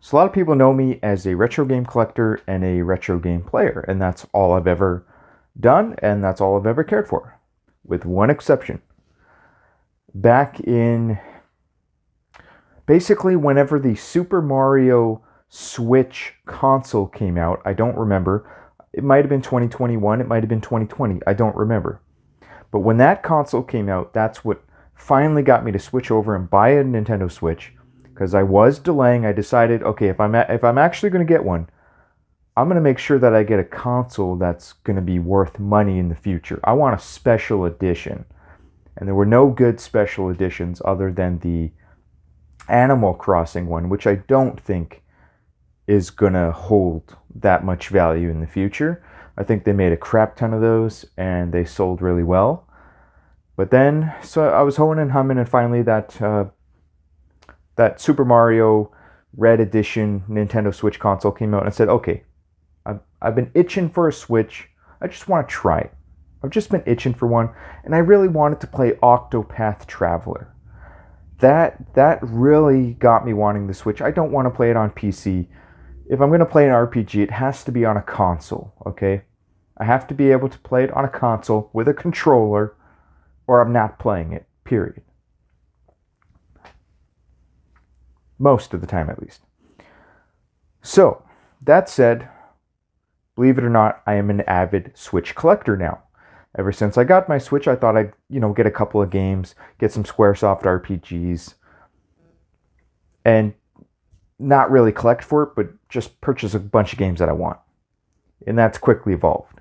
So a lot of people know me as a retro game collector and a retro game player, and that's all I've ever done, and that's all I've ever cared for, with one exception. Back in basically whenever the Super Mario Switch console came out, I don't remember. It might have been 2021, it might have been 2020, I don't remember. But when that console came out, that's what finally got me to switch over and buy a Nintendo Switch, because I was delaying. I decided, okay, if I'm actually going to get one, I'm going to make sure that I get a console that's going to be worth money in the future. I want a special edition. And there were no good special editions other than the Animal Crossing one, which I don't think is going to hold that much value in the future. I think they made a crap ton of those and they sold really well. But then, so I was honing and humming, and finally that Super Mario Red Edition Nintendo Switch console came out, and I said, okay, I've been itching for a Switch. I just want to try it. I've just been itching for one, and I really wanted to play Octopath Traveler. That really got me wanting the Switch. I don't want to play it on PC. If I'm going to play an RPG, it has to be on a console, okay? I have to be able to play it on a console with a controller, or I'm not playing it, period. Most of the time, at least. So, that said, believe it or not, I am an avid Switch collector now. Ever since I got my Switch, I thought I'd, get a couple of games, get some Squaresoft RPGs, and not really collect for it, but just purchase a bunch of games that I want. And that's quickly evolved.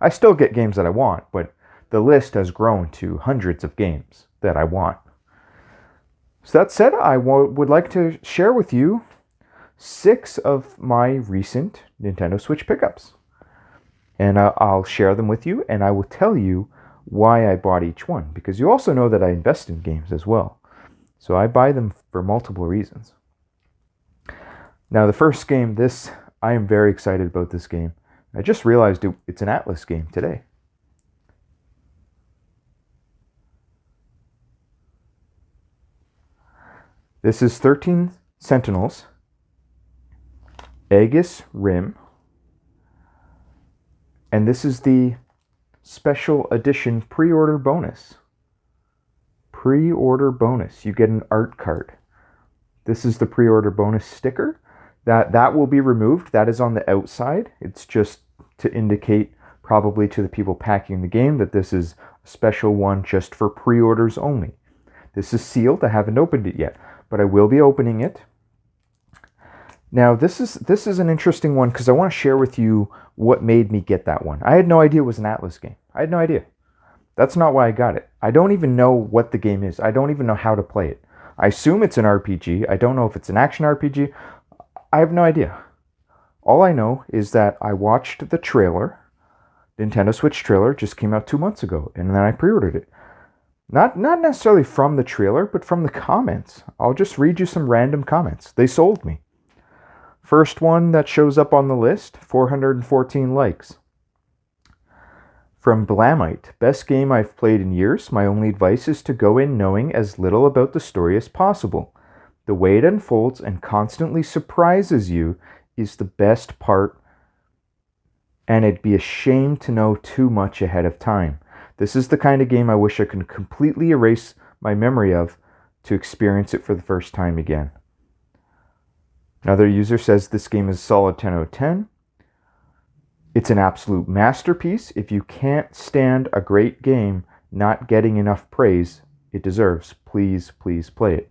I still get games that I want, but the list has grown to hundreds of games that I want. So that said, I would like to share with you 6 of my recent Nintendo Switch pickups. And I'll share them with you, and I will tell you why I bought each one, because you also know that I invest in games as well. So I buy them for multiple reasons. Now, the first game, I am very excited about this game. I just realized it's an Atlas game today. This is 13 Sentinels, Aegis Rim, and this is the special edition pre-order bonus. Pre-order bonus. You get an art card. This is the pre-order bonus sticker. That will be removed. That is on the outside. It's just to indicate probably to the people packing the game that this is a special one just for pre-orders only. This is sealed. I haven't opened it yet, but I will be opening it. Now, this is an interesting one because I want to share with you what made me get that one. I had no idea it was an Atlas game. I had no idea. That's not why I got it. I don't even know what the game is. I don't even know how to play it. I assume it's an RPG. I don't know if it's an action RPG. I have no idea. All I know is that I watched the trailer. The Nintendo Switch trailer just came out 2 months ago, and then I pre-ordered it. Not necessarily from the trailer, but from the comments. I'll just read you some random comments. They sold me. First one that shows up on the list, 414 likes. From Blamite, best game I've played in years. My only advice is to go in knowing as little about the story as possible. The way it unfolds and constantly surprises you is the best part, and it'd be a shame to know too much ahead of time. This is the kind of game I wish I could completely erase my memory of to experience it for the first time again. Another user says this game is a solid 10 out of 10. It's an absolute masterpiece. If you can't stand a great game not getting enough praise it deserves, please, please play it.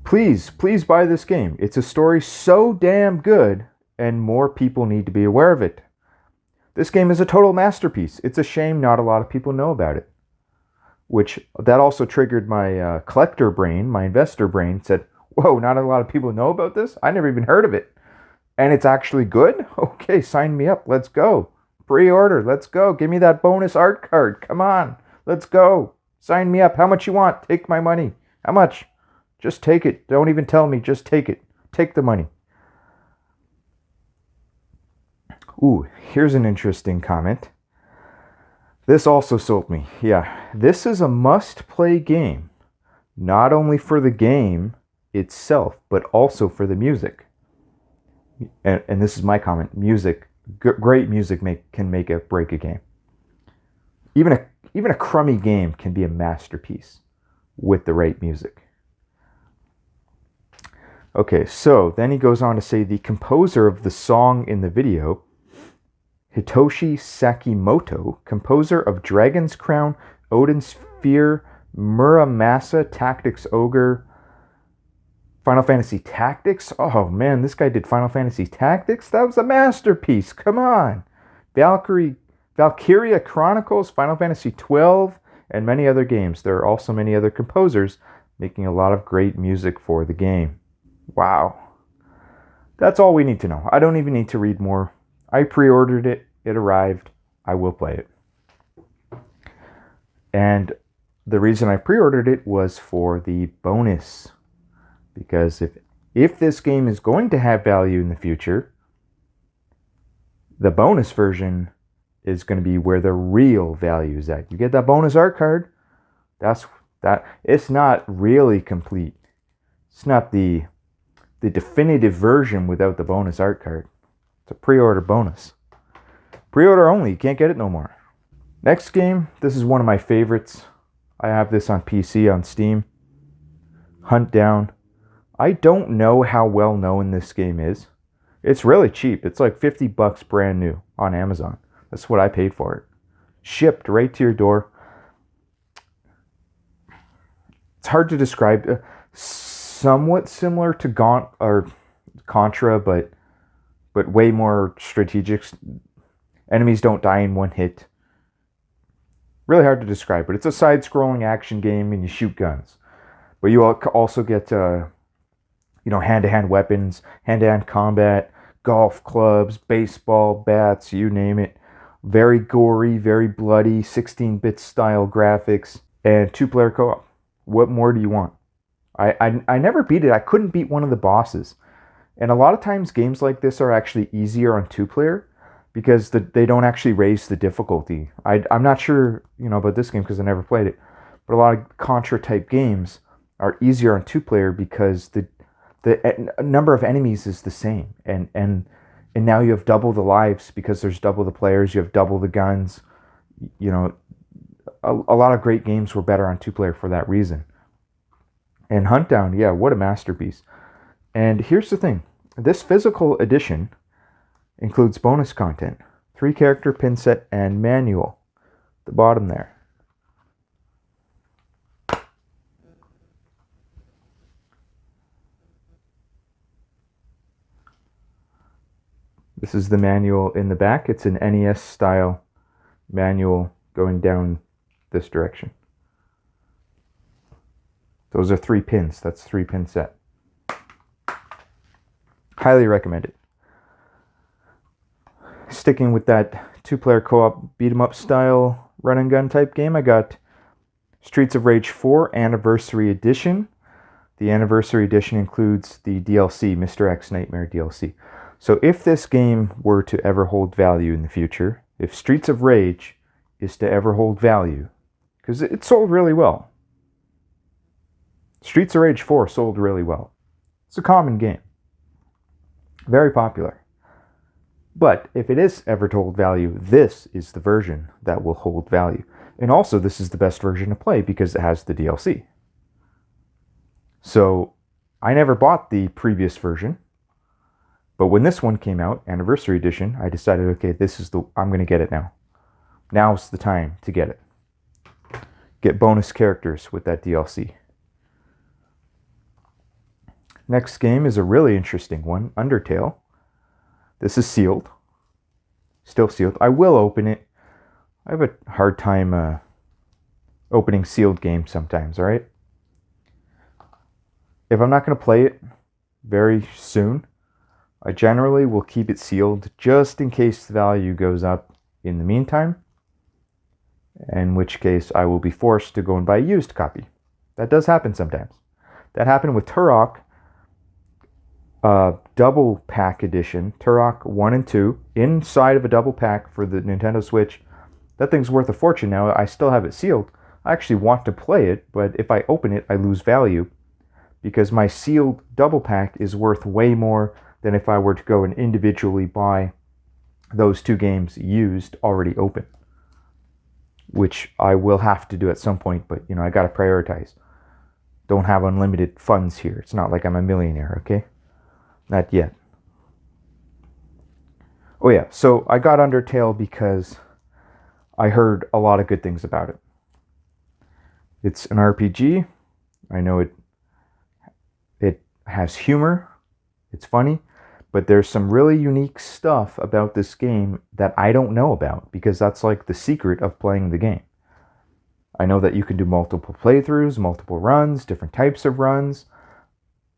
Please, please buy this game. It's a story so damn good, and more people need to be aware of it. This game is a total masterpiece. It's a shame not a lot of people know about it. Which, that also triggered my collector brain, my investor brain, said, whoa, not a lot of people know about this? I never even heard of it. And it's actually good? Okay, sign me up. Let's go. Pre-order. Let's go. Give me that bonus art card. Come on. Let's go. Sign me up. How much you want? Take my money. How much? Just take it. Don't even tell me. Just take it. Take the money. Ooh, here's an interesting comment. This also sold me. Yeah, this is a must-play game. not only for the game itself, but also for the music. And this is my comment: great music can make or break a game. Even a crummy game can be a masterpiece with the right music. Okay, so then he goes on to say the composer of the song in the video, Hitoshi Sakimoto, composer of Dragon's Crown, Odin's Fear, Muramasa, Tactics Ogre, Final Fantasy Tactics. Oh man, this guy did Final Fantasy Tactics? That was a masterpiece. Come on. Valkyria Chronicles, Final Fantasy 12, and many other games. There are also many other composers making a lot of great music for the game. Wow. That's all we need to know. I don't even need to read more. I pre-ordered it. It arrived. I will play it. And the reason I pre-ordered it was for the bonus. Because if this game is going to have value in the future, the bonus version is going to be where the real value is at. You get that bonus art card. It's not really complete. It's not the definitive version without the bonus art card. It's a pre-order bonus. Pre-order only. You can't get it no more. Next game. This is one of my favorites. I have this on PC on Steam. Huntdown. I don't know how well known this game is. It's really cheap. It's like $50 brand new on Amazon. That's what I paid for it. Shipped right to your door. It's hard to describe. Somewhat similar to Gaunt or Contra, but way more strategic. Enemies don't die in one hit. Really hard to describe, but it's a side-scrolling action game and you shoot guns. But you also get hand-to-hand weapons, hand-to-hand combat, golf clubs, baseball bats, you name it. Very gory, very bloody, 16-bit style graphics, and 2-player co-op. What more do you want? I never beat it. I couldn't beat one of the bosses. And a lot of times games like this are actually easier on 2-player because they don't actually raise the difficulty. I'm not sure about this game because I never played it. But a lot of Contra-type games are easier on 2-player because the number of enemies is the same. And now you have double the lives because there's double the players. You have double the guns. A lot of great games were better on 2-player for that reason. And Huntdown, yeah, what a masterpiece. And here's the thing. This physical edition includes bonus content. 3-character pin set and manual. At the bottom there. This is the manual in the back. It's an NES style manual going down this direction. Those are 3 pins. That's 3-pin set. Highly recommend it. Sticking with that 2-player co-op beat 'em up style run and gun type game, I got Streets of Rage 4 Anniversary Edition. The Anniversary Edition includes the DLC, Mr. X Nightmare DLC. So if this game were to ever hold value in the future, if Streets of Rage is to ever hold value, because it sold really well. Streets of Rage 4 sold really well. It's a common game. Very popular. But if it is ever to hold value, this is the version that will hold value. And also, this is the best version to play because it has the DLC. So, I never bought the previous version. But when this one came out, Anniversary Edition, I decided, okay, I'm going to get it now. Now's the time to get it. Get bonus characters with that DLC. Next game is a really interesting one, Undertale. This is sealed. Still sealed. I will open it. I have a hard time opening sealed games sometimes, alright? If I'm not going to play it very soon, I generally will keep it sealed just in case the value goes up in the meantime. In which case I will be forced to go and buy a used copy. That does happen sometimes. That happened with Turok. Double pack edition, Turok 1 and 2, inside of a double pack for the Nintendo Switch. That thing's worth a fortune now. I still have it sealed, I actually want to play it, but if I open it, I lose value because my sealed double pack is worth way more than if I were to go and individually buy those 2 games used already open, which I will have to do at some point, but I got to prioritize. Don't have unlimited funds here. It's not like I'm a millionaire, okay? Not yet. Oh yeah, so I got Undertale because I heard a lot of good things about it. It's an RPG. I know it has humor. It's funny, but there's some really unique stuff about this game that I don't know about because that's like the secret of playing the game. I know that you can do multiple playthroughs, multiple runs, different types of runs,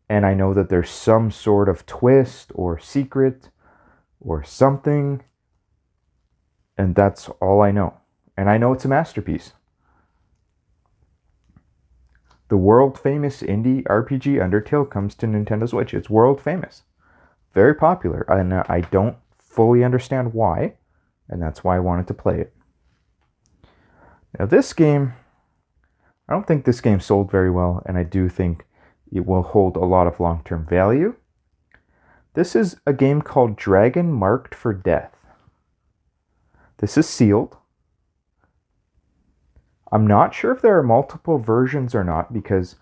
and I know that there's some sort of twist or secret or something, and that's all I know. And I know it's a masterpiece. The world famous indie RPG Undertale comes to Nintendo Switch. It's world famous. Very popular, and I don't fully understand why, and that's why I wanted to play it. Now this game, I don't think this game sold very well, and I do think it will hold a lot of long-term value. This is a game called Dragon Marked for Death. This is sealed. I'm not sure if there are multiple versions or not because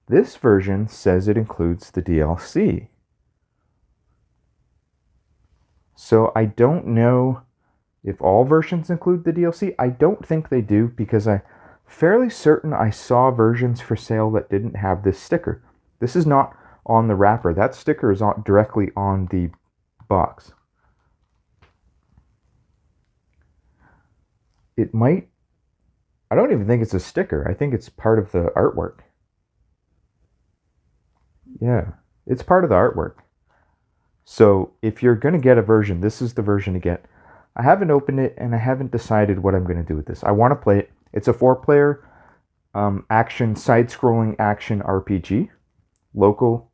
this version says it includes the DLC. So I don't know if all versions include the DLC. I don't think they do because I'm fairly certain I saw versions for sale that didn't have this sticker. This is not on the wrapper. That sticker is directly on the box. It might... I don't even think it's a sticker. I think it's part of the artwork. Yeah, it's part of the artwork. So if you're going to get a version, this is the version to get. I haven't opened it and I haven't decided what I'm going to do with this. I want to play it. It's a 4-player action, side-scrolling action RPG. Local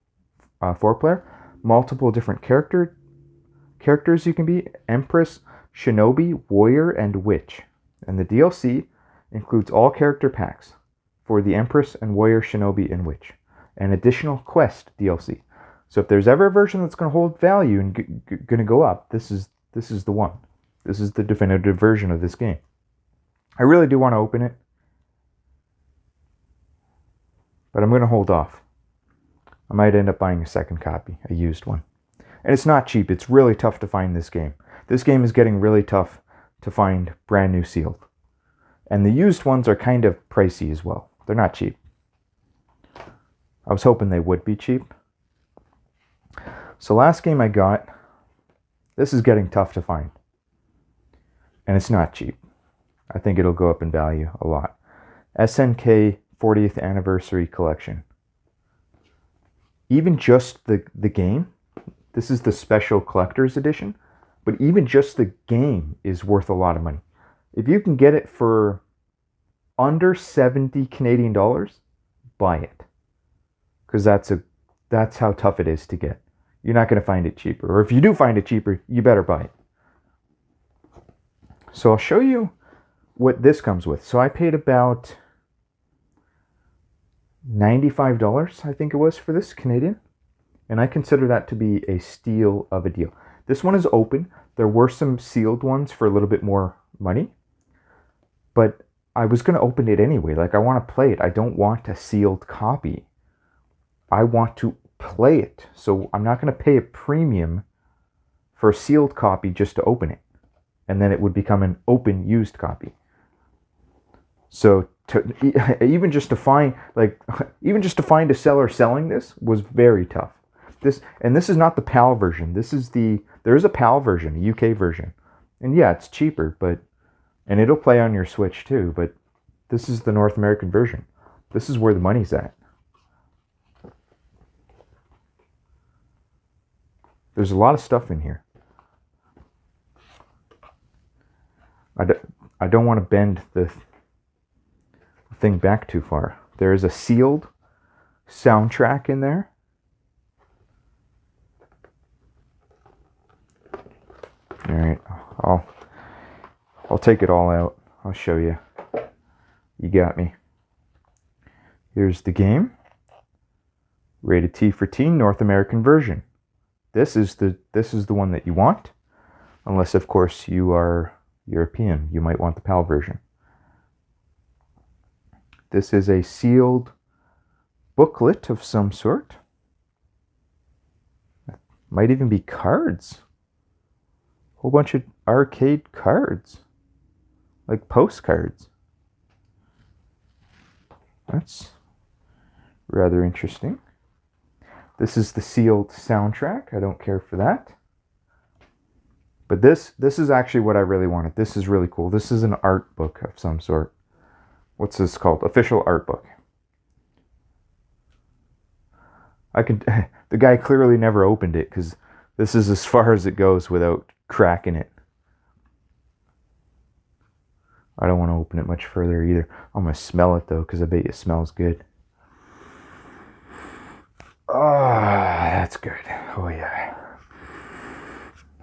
4-player. Multiple different characters you can be. Empress, Shinobi, Warrior, and Witch. And the DLC includes all character packs for the Empress and Warrior, Shinobi, and Witch. And additional quest DLC. So if there's ever a version that's going to hold value and going to go up, this is the one. This is the definitive version of this game. I really do want to open it, but I'm going to hold off. I might end up buying a second copy, a used one. And it's not cheap. It's really tough to find this game. This game is getting really tough to find brand new sealed. And the used ones are kind of pricey as well. They're not cheap. I was hoping they would be cheap. So last game I got, this is getting tough to find. And it's not cheap. I think it'll go up in value a lot. SNK 40th Anniversary Collection. Even just the game, this is the special collector's edition, but even just the game is worth a lot of money. If you can get it for under 70 Canadian dollars, buy it. Because that's how tough it is to get. You're not going to find it cheaper. Or if you do find it cheaper, you better buy it. So I'll show you what this comes with. So I paid about $95, I think it was, for this Canadian. And I consider that to be a steal of a deal. This one is open. There were some sealed ones for a little bit more money. But I was going to open it anyway. Like, I want to play it. I don't want a sealed copy. I want to play it. So I'm not going to pay a premium for a sealed copy just to open it. And then it would become an open used copy. So even just to find a seller selling this was very tough. This is not the PAL version. There is a PAL version, a UK version. And yeah, it's cheaper, and it'll play on your Switch too, but this is the North American version. This is where the money's at. There's a lot of stuff in here. I don't want to bend the thing back too far. There is a sealed soundtrack in there. All right, I'll take it all out. I'll show you. You got me. Here's the game. Rated T for teen, North American version. This is the one that you want. Unless, of course, you are European. You might want the PAL version. This is a sealed booklet of some sort. Might even be cards. Whole bunch of arcade cards. Like postcards. That's rather interesting. This is the sealed soundtrack. I don't care for that. But this is actually what I really wanted. This is really cool. This is an art book of some sort. What's this called? Official art book. The guy clearly never opened it because this is as far as it goes without cracking it. I don't want to open it much further either. I'm going to smell it though because I bet it smells good. Oh, that's good. Oh yeah.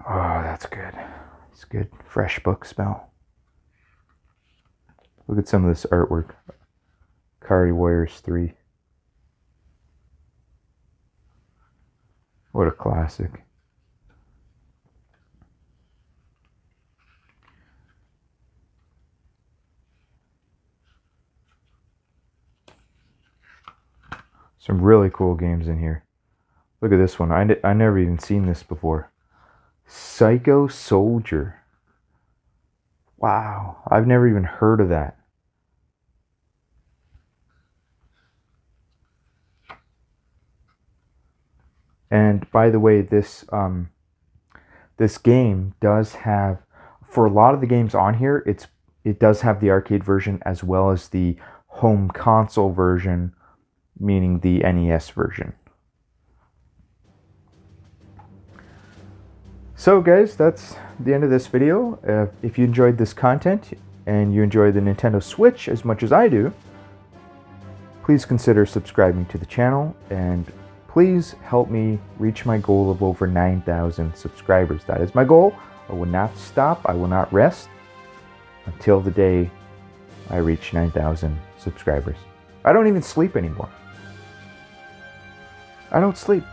Oh, that's good. It's good. Fresh book smell. Look at some of this artwork. Card Warriors 3. What a classic. Some really cool games in here. Look at this one. I never even seen this before. Psycho Soldier. Wow. I've never even heard of that. And by the way, this game does have, for a lot of the games on here, it does have the arcade version as well as the home console version, meaning the NES version. So guys, that's the end of this video. If you enjoyed this content and you enjoy the Nintendo Switch as much as I do, please consider subscribing to the channel and please help me reach my goal of over 9,000 subscribers. That is my goal. I will not stop. I will not rest until the day I reach 9,000 subscribers. I don't even sleep anymore. I don't sleep.